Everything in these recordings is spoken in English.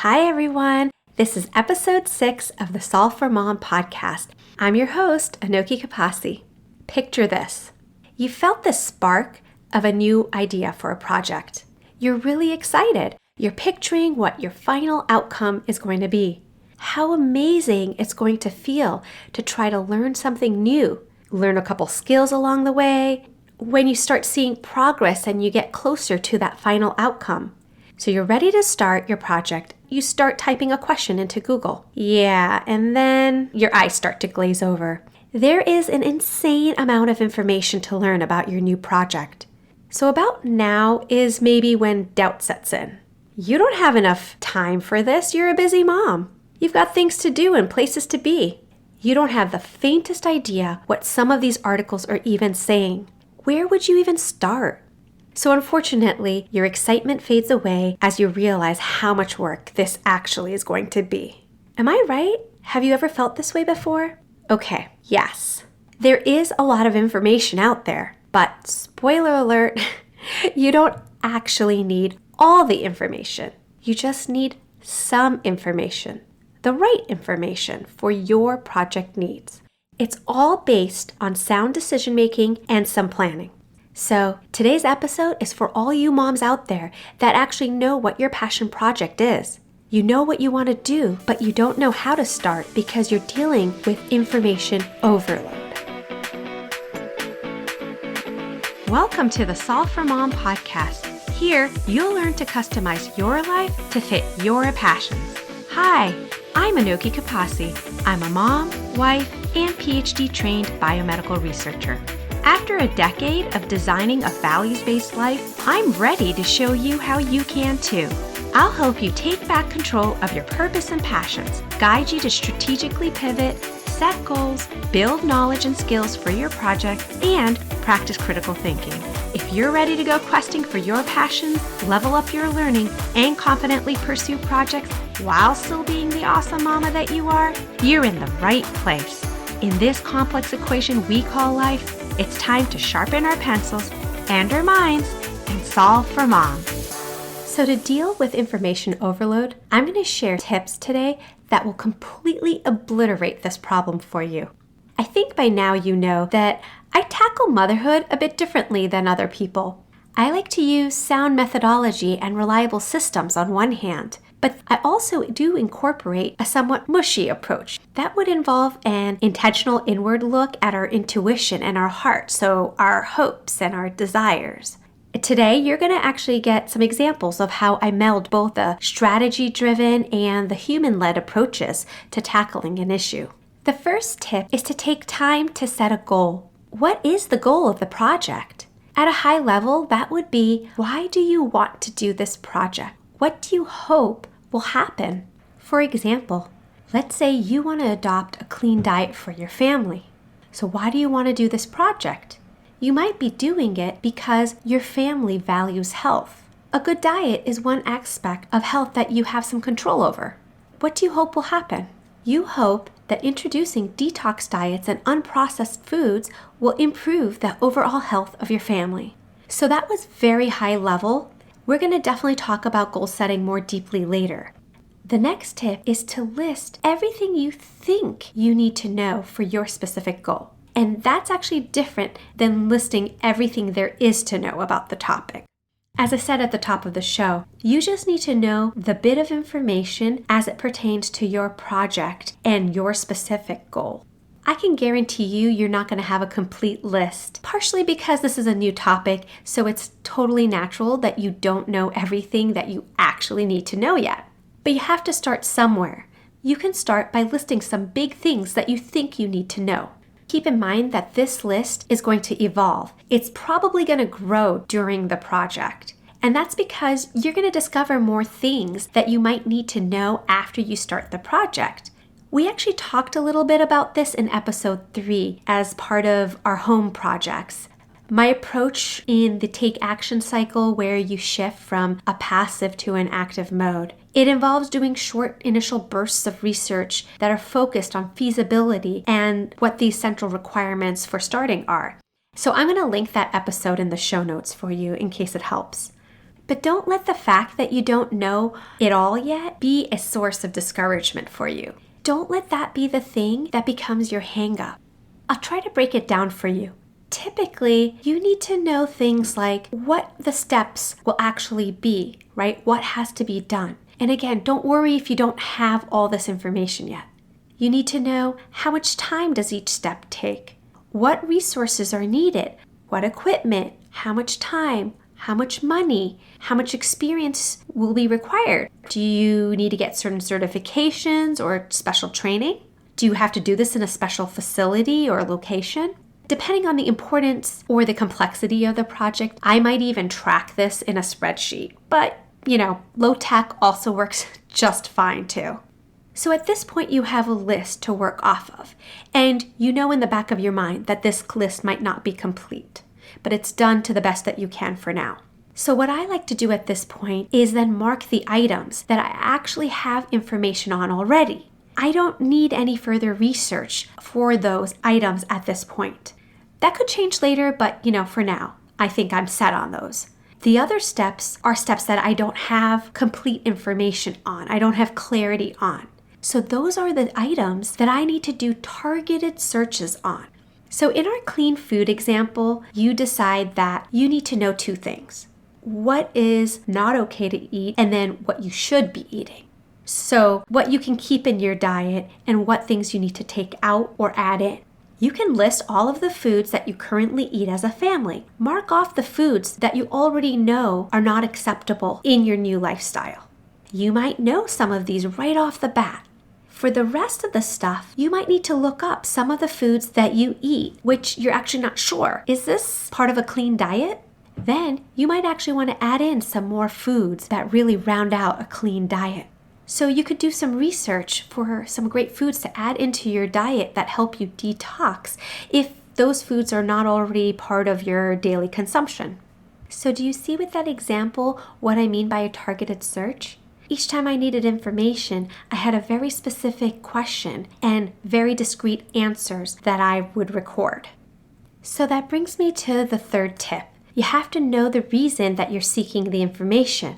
Hi, everyone. This is episode 6 of the Solve for Mom podcast. I'm your host, Anoki Kapasi. Picture this. You felt the spark of a new idea for a project. You're really excited. You're picturing what your final outcome is going to be. How amazing it's going to feel to try to learn something new, learn a couple skills along the way, when you start seeing progress and you get closer to that final outcome. So you're ready to start your project. You start typing a question into Google. Yeah, and then your eyes start to glaze over. There is an insane amount of information to learn about your new project. So about now is maybe when doubt sets in. You don't have enough time for this. You're a busy mom. You've got things to do and places to be. You don't have the faintest idea what some of these articles are even saying. Where would you even start? So unfortunately, your excitement fades away as you realize how much work this actually is going to be. Am I right? Have you ever felt this way before? Okay, yes. There is a lot of information out there, but spoiler alert, you don't actually need all the information. You just need some information, the right information for your project needs. It's all based on sound decision making and some planning. So today's episode is for all you moms out there that actually know what your passion project is. You know what you want to do, but you don't know how to start because you're dealing with information overload. Welcome to the Solve for Mom podcast. Here, you'll learn to customize your life to fit your passions. Hi, I'm Anoki Kapasi. I'm a mom, wife, and PhD-trained biomedical researcher. After a decade of designing a values-based life, I'm ready to show you how you can too. I'll help you take back control of your purpose and passions, guide you to strategically pivot, set goals, build knowledge and skills for your project, and practice critical thinking. If you're ready to go questing for your passions, level up your learning, and confidently pursue projects while still being the awesome mama that you are, you're in the right place. In this complex equation we call life, it's time to sharpen our pencils and our minds and solve for mom. So to deal with information overload, I'm going to share tips today that will completely obliterate this problem for you. I think by now you know that I tackle motherhood a bit differently than other people. I like to use sound methodology and reliable systems on one hand, but I also do incorporate a somewhat mushy approach. That would involve an intentional inward look at our intuition and our heart, so our hopes and our desires. Today, you're going to actually get some examples of how I meld both the strategy-driven and the human-led approaches to tackling an issue. The first tip is to take time to set a goal. What is the goal of the project? At a high level, that would be, why do you want to do this project? What do you hope will happen? For example, let's say you want to adopt a clean diet for your family. So why do you want to do this project? You might be doing it because your family values health. A good diet is one aspect of health that you have some control over. What do you hope will happen? You hope that introducing detox diets and unprocessed foods will improve the overall health of your family. So that was very high level. We're going to definitely talk about goal setting more deeply later. The next tip is to list everything you think you need to know for your specific goal. And that's actually different than listing everything there is to know about the topic. As I said at the top of the show, you just need to know the bit of information as it pertains to your project and your specific goal. I can guarantee you're not going to have a complete list, partially because this is a new topic, so it's totally natural that you don't know everything that you actually need to know yet. But you have to start somewhere. You can start by listing some big things that you think you need to know. Keep in mind that this list is going to evolve. It's probably going to grow during the project. And that's because you're going to discover more things that you might need to know after you start the project. We actually talked a little bit about this in episode 3 as part of our home projects. My approach in the take action cycle where you shift from a passive to an active mode. It involves doing short initial bursts of research that are focused on feasibility and what these central requirements for starting are. So I'm going to link that episode in the show notes for you in case it helps. But don't let the fact that you don't know it all yet be a source of discouragement for you. Don't let that be the thing that becomes your hang-up. I'll try to break it down for you. Typically, you need to know things like what the steps will actually be, right? What has to be done. And again, don't worry if you don't have all this information yet. You need to know how much time does each step take? What resources are needed? What equipment? How much time? How much money? How much experience will be required? Do you need to get certain certifications or special training? Do you have to do this in a special facility or location? Depending on the importance or the complexity of the project, I might even track this in a spreadsheet. But, low tech also works just fine too. So at this point, you have a list to work off of. And you know in the back of your mind that this list might not be complete, but it's done to the best that you can for now. So what I like to do at this point is then mark the items that I actually have information on already. I don't need any further research for those items at this point. That could change later, but for now, I think I'm set on those. The other steps are steps that I don't have complete information on. I don't have clarity on. So those are the items that I need to do targeted searches on. So in our clean food example, you decide that you need to know two things. What is not okay to eat, and then what you should be eating. So what you can keep in your diet and what things you need to take out or add in. You can list all of the foods that you currently eat as a family. Mark off the foods that you already know are not acceptable in your new lifestyle. You might know some of these right off the bat. For the rest of the stuff, you might need to look up some of the foods that you eat, which you're actually not sure. Is this part of a clean diet? Then you might actually want to add in some more foods that really round out a clean diet. So you could do some research for some great foods to add into your diet that help you detox if those foods are not already part of your daily consumption. So do you see with that example what I mean by a targeted search? Each time I needed information, I had a very specific question and very discrete answers that I would record. So that brings me to the third tip. You have to know the reason that you're seeking the information.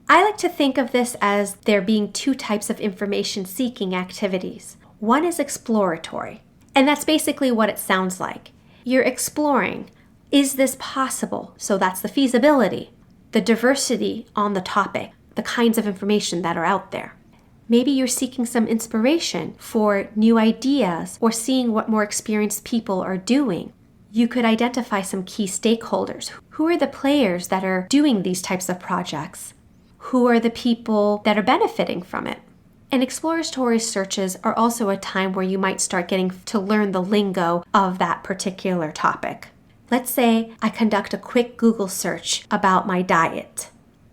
I like to think of this as there being two types of information-seeking activities. One is exploratory, and that's basically what it sounds like. You're exploring, is this possible? So that's the feasibility, the diversity on the topic, the kinds of information that are out there. Maybe you're seeking some inspiration for new ideas or seeing what more experienced people are doing. You could identify some key stakeholders. Who are the players that are doing these types of projects? Who are the people that are benefiting from it? And exploratory searches are also a time where you might start getting to learn the lingo of that particular topic. Let's say I conduct a quick Google search about my diet.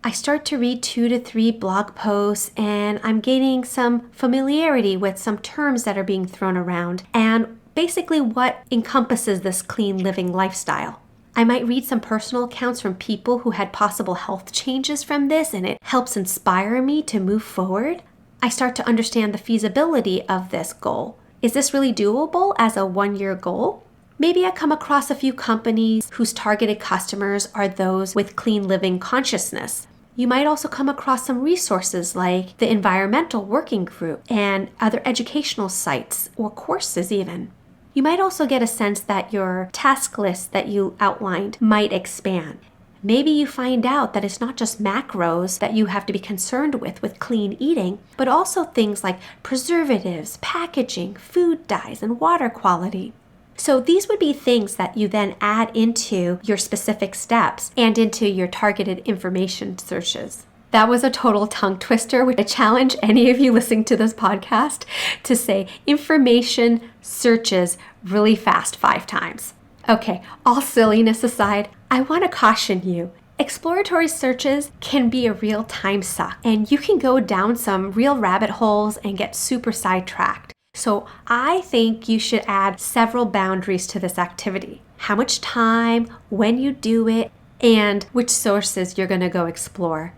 I start to read 2 to 3 blog posts and I'm gaining some familiarity with some terms that are being thrown around and basically what encompasses this clean living lifestyle. I might read some personal accounts from people who had possible health changes from this and it helps inspire me to move forward. I start to understand the feasibility of this goal. Is this really doable as a 1-year goal? Maybe I come across a few companies whose targeted customers are those with clean living consciousness. You might also come across some resources like the Environmental Working Group and other educational sites or courses even. You might also get a sense that your task list that you outlined might expand. Maybe you find out that it's not just macros that you have to be concerned with clean eating, but also things like preservatives, packaging, food dyes, and water quality. So these would be things that you then add into your specific steps and into your targeted information searches. That was a total tongue twister, which I challenge any of you listening to this podcast to say information searches really fast 5 times. Okay, all silliness aside, I want to caution you. Exploratory searches can be a real time suck, and you can go down some real rabbit holes and get super sidetracked. So I think you should add several boundaries to this activity. How much time, when you do it, and which sources you're going to go explore.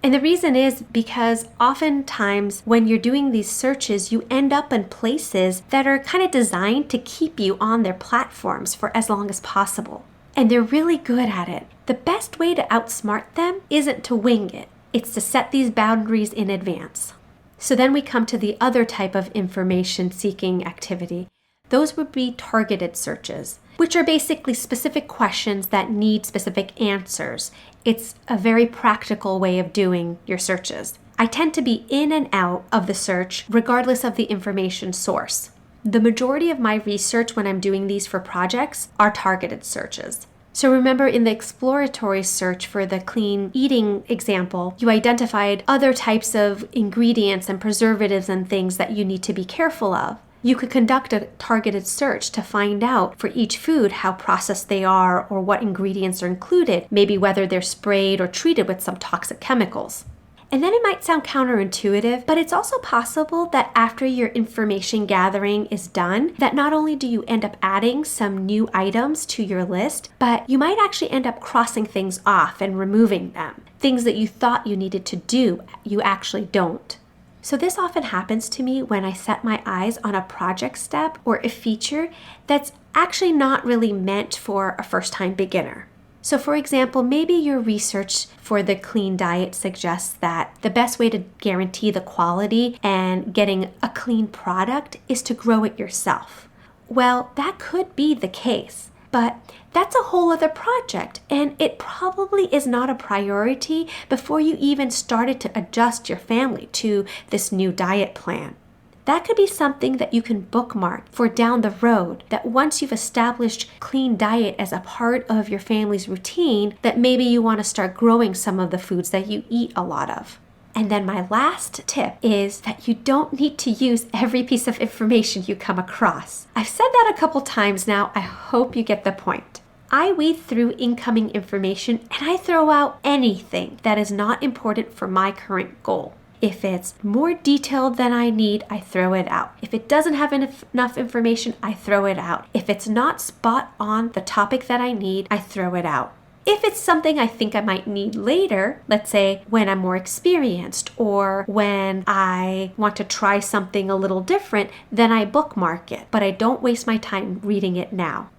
And the reason is because oftentimes when you're doing these searches, you end up in places that are kind of designed to keep you on their platforms for as long as possible. And they're really good at it. The best way to outsmart them isn't to wing it. It's to set these boundaries in advance. So then we come to the other type of information-seeking activity. Those would be targeted searches, which are basically specific questions that need specific answers. It's a very practical way of doing your searches. I tend to be in and out of the search regardless of the information source. The majority of my research when I'm doing these for projects are targeted searches. So remember in the exploratory search for the clean eating example, you identified other types of ingredients and preservatives and things that you need to be careful of. You could conduct a targeted search to find out for each food how processed they are or what ingredients are included, maybe whether they're sprayed or treated with some toxic chemicals. And then it might sound counterintuitive, but it's also possible that after your information gathering is done, that not only do you end up adding some new items to your list, but you might actually end up crossing things off and removing them. Things that you thought you needed to do, you actually don't. So this often happens to me when I set my eyes on a project step or a feature that's actually not really meant for a first-time beginner. So for example, maybe your research for the clean diet suggests that the best way to guarantee the quality and getting a clean product is to grow it yourself. Well, that could be the case, but that's a whole other project, and it probably is not a priority before you even started to adjust your family to this new diet plan. That could be something that you can bookmark for down the road, that once you've established clean diet as a part of your family's routine, that maybe you want to start growing some of the foods that you eat a lot of. And then my last tip is that you don't need to use every piece of information you come across. I've said that a couple times now. I hope you get the point. I weed through incoming information and I throw out anything that is not important for my current goal. If it's more detailed than I need, I throw it out. If it doesn't have enough information, I throw it out. If it's not spot on the topic that I need, I throw it out. If it's something I think I might need later, let's say when I'm more experienced or when I want to try something a little different, then I bookmark it, but I don't waste my time reading it now.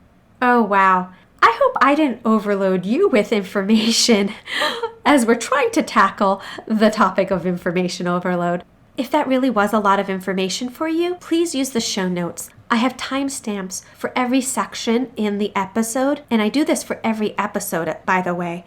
Oh, wow. I hope I didn't overload you with information as we're trying to tackle the topic of information overload. If that really was a lot of information for you, please use the show notes. I have timestamps for every section in the episode, and I do this for every episode, by the way.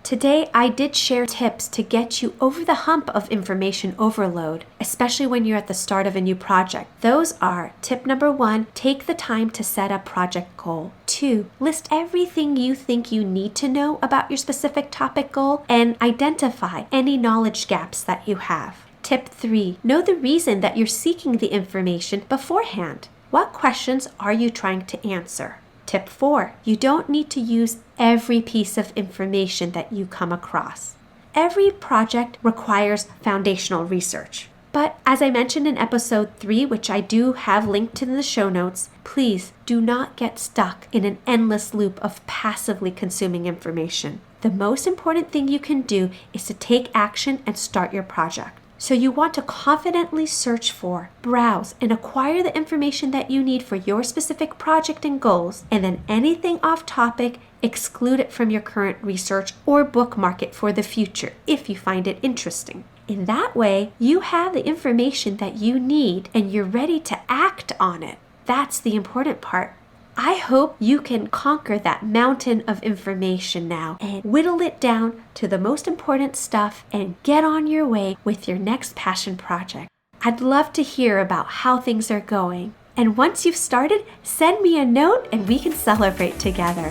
Today, I did share tips to get you over the hump of information overload, especially when you're at the start of a new project. Those are tip number 1, take the time to set a project goal. 2, list everything you think you need to know about your specific topic goal and identify any knowledge gaps that you have. Tip 3, know the reason that you're seeking the information beforehand. What questions are you trying to answer? Tip 4, you don't need to use every piece of information that you come across. Every project requires foundational research. But as I mentioned in episode 3, which I do have linked in the show notes, please do not get stuck in an endless loop of passively consuming information. The most important thing you can do is to take action and start your project. So you want to confidently search for, browse, and acquire the information that you need for your specific project and goals, and then anything off topic, exclude it from your current research or bookmark it for the future if you find it interesting. In that way, you have the information that you need and you're ready to act on it. That's the important part. I hope you can conquer that mountain of information now and whittle it down to the most important stuff and get on your way with your next passion project. I'd love to hear about how things are going. And once you've started, send me a note and we can celebrate together.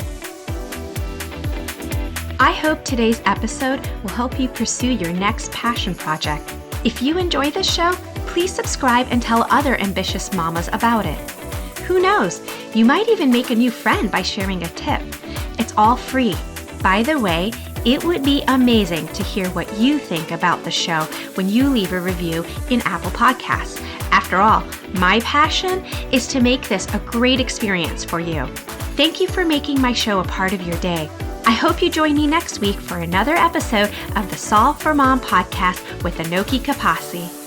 I hope today's episode will help you pursue your next passion project. If you enjoy this show, please subscribe and tell other ambitious mamas about it. Who knows? You might even make a new friend by sharing a tip. It's all free. By the way, it would be amazing to hear what you think about the show when you leave a review in Apple Podcasts. After all, my passion is to make this a great experience for you. Thank you for making my show a part of your day. I hope you join me next week for another episode of the Solve for Mom podcast with Anoki Kapasi.